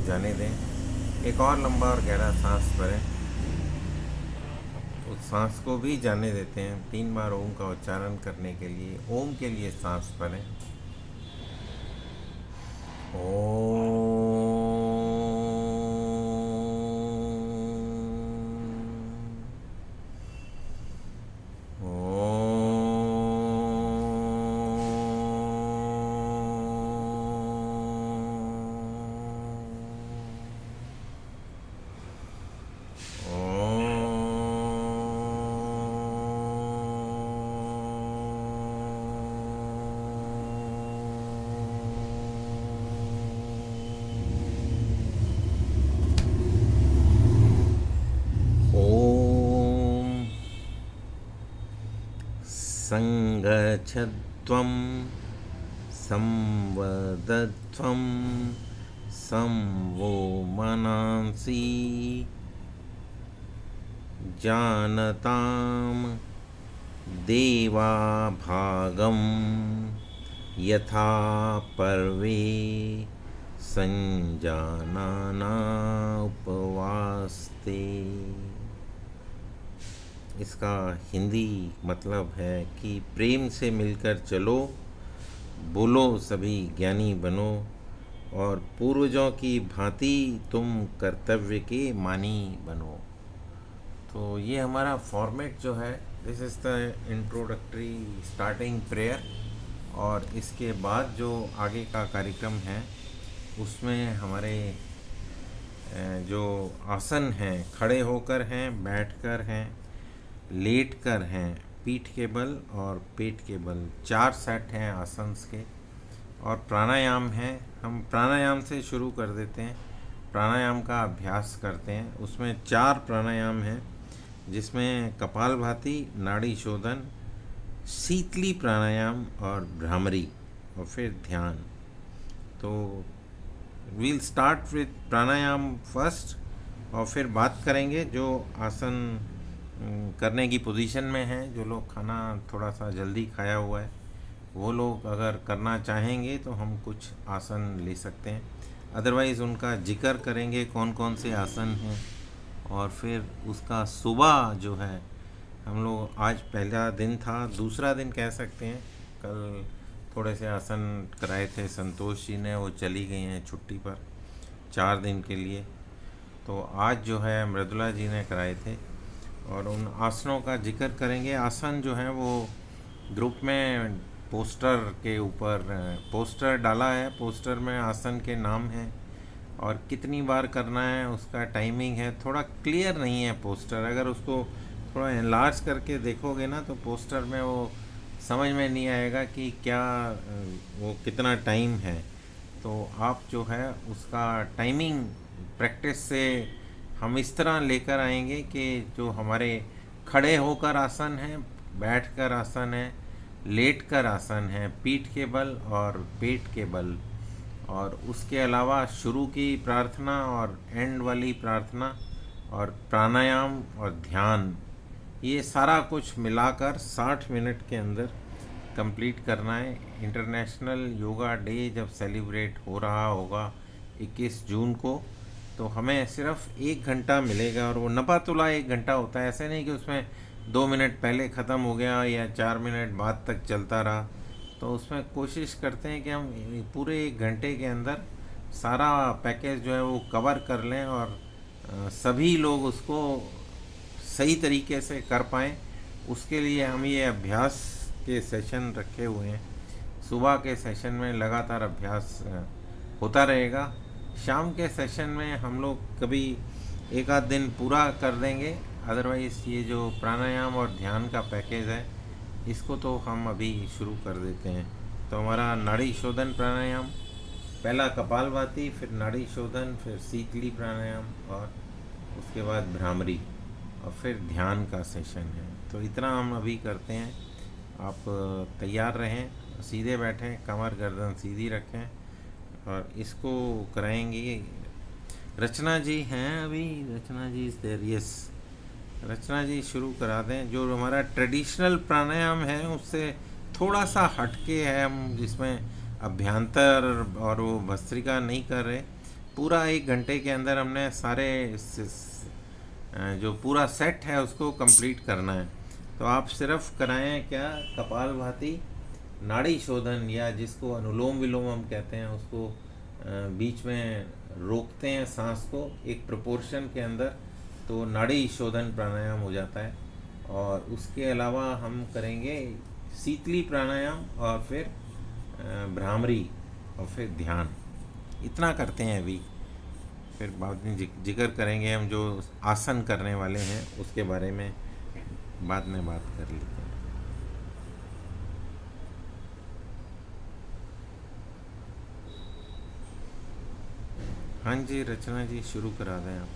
जाने दें। एक और लंबा और गहरा सांस भरें। उस सांस को भी जाने देते हैं। 3 बार ओम का उच्चारण करने के लिए ओम के लिए सांस भरें। ओम संगच्छध्वं संवदध्वं संवो मनांसि जानतां देवा भागं यथा पर्वे संजानाना उपवास्ते। इसका हिंदी मतलब है कि प्रेम से मिलकर चलो, बोलो सभी ज्ञानी बनो, और पूर्वजों की भांति तुम कर्तव्य के मानी बनो। तो ये हमारा फॉर्मेट जो है, this is the introductory starting prayer. और इसके बाद जो आगे का कार्यक्रम है उसमें हमारे जो आसन हैं, खड़े होकर हैं, बैठकर हैं, लेट कर हैं, पीठ के बल और पेट के बल, 4 सेट हैं आसन्स के। और प्राणायाम है। हम प्राणायाम से शुरू कर देते हैं, प्राणायाम का अभ्यास करते हैं। उसमें 4 प्राणायाम हैं, जिसमें कपालभाति, नाड़ी शोधन, शीतली प्राणायाम और भ्रामरी, और फिर ध्यान। तो we'll start with pranayama first, और फिर बात करेंगे जो आसन करने की पोजीशन में हैं। जो लोग खाना थोड़ा सा जल्दी खाया हुआ है, वो लोग अगर करना चाहेंगे तो हम कुछ आसन ले सकते हैं। अदरवाइज़ उनका जिक्र करेंगे कौन कौन से आसन हैं। और फिर उसका सुबह जो है, हम लोग आज पहला दिन था, दूसरा दिन कह सकते हैं। कल थोड़े से आसन कराए थे संतोष जी ने, वो चली गई हैं छुट्टी पर 4 दिन के लिए। तो आज जो है मृदुला जी ने कराए थे, और उन आसनों का जिक्र करेंगे। आसन जो है वो ग्रुप में पोस्टर के ऊपर पोस्टर डाला है, पोस्टर में आसन के नाम हैं और कितनी बार करना है, उसका टाइमिंग है। थोड़ा क्लियर नहीं है पोस्टर, अगर उसको थोड़ा एनलार्ज करके देखोगे ना तो पोस्टर में वो समझ में नहीं आएगा कि क्या वो कितना टाइम है। तो आप जो है उसका टाइमिंग प्रैक्टिस से हम इस तरह लेकर आएंगे कि जो हमारे खड़े होकर आसन है, बैठ कर आसन है, लेट कर आसन है, पीठ के बल और पेट के बल, और उसके अलावा शुरू की प्रार्थना और एंड वाली प्रार्थना और प्राणायाम और ध्यान, ये सारा कुछ मिलाकर 60 मिनट के अंदर कंप्लीट करना है। इंटरनेशनल योगा डे जब सेलिब्रेट हो रहा होगा 21 जून को, तो हमें सिर्फ 1 घंटा मिलेगा, और वो नपातुला 1 घंटा होता है। ऐसे नहीं कि उसमें 2 मिनट पहले ख़त्म हो गया या 4 मिनट बाद तक चलता रहा। तो उसमें कोशिश करते हैं कि हम पूरे 1 घंटे के अंदर सारा पैकेज जो है वो कवर कर लें, और सभी लोग उसको सही तरीके से कर पाएँ। उसके लिए हम ये अभ्यास के सेशन रखे हुए हैं। सुबह के सेशन में लगातार अभ्यास होता रहेगा। शाम के सेशन में हम लोग कभी 1 आध दिन पूरा कर देंगे। अदरवाइज़ ये जो प्राणायाम और ध्यान का पैकेज है, इसको तो हम अभी शुरू कर देते हैं। तो हमारा नाड़ी शोधन प्राणायाम, पहला कपालभाति, फिर नाड़ी शोधन, फिर शीतली प्राणायाम, और उसके बाद भ्रामरी, और फिर ध्यान का सेशन है। तो इतना हम अभी करते हैं। आप तैयार रहें, सीधे बैठें, कमर गर्दन सीधी रखें, और इसको कराएंगे। रचना जी हैं अभी, रचना जी इज़ देयर, यस, रचना जी शुरू करा दें। जो हमारा ट्रेडिशनल प्राणायाम है उससे थोड़ा सा हटके है हम, जिसमें अभ्यंतर और वो भस्त्रिका नहीं कर रहे। पूरा 1 घंटे के अंदर हमने सारे जो पूरा सेट है उसको कंप्लीट करना है। तो आप सिर्फ कराएं क्या, कपालभाति, नाड़ी शोधन, या जिसको अनुलोम विलोम हम कहते हैं, उसको बीच में रोकते हैं सांस को एक प्रोपोर्शन के अंदर, तो नाड़ी शोधन प्राणायाम हो जाता है। और उसके अलावा हम करेंगे शीतली प्राणायाम, और फिर भ्रामरी, और फिर ध्यान। इतना करते हैं अभी। फिर बाद में जिक्र करेंगे हम जो आसन करने वाले हैं उसके बारे में, बाद में बात कर लेते हैं। हाँ जी, रचना जी शुरू करा दें आप।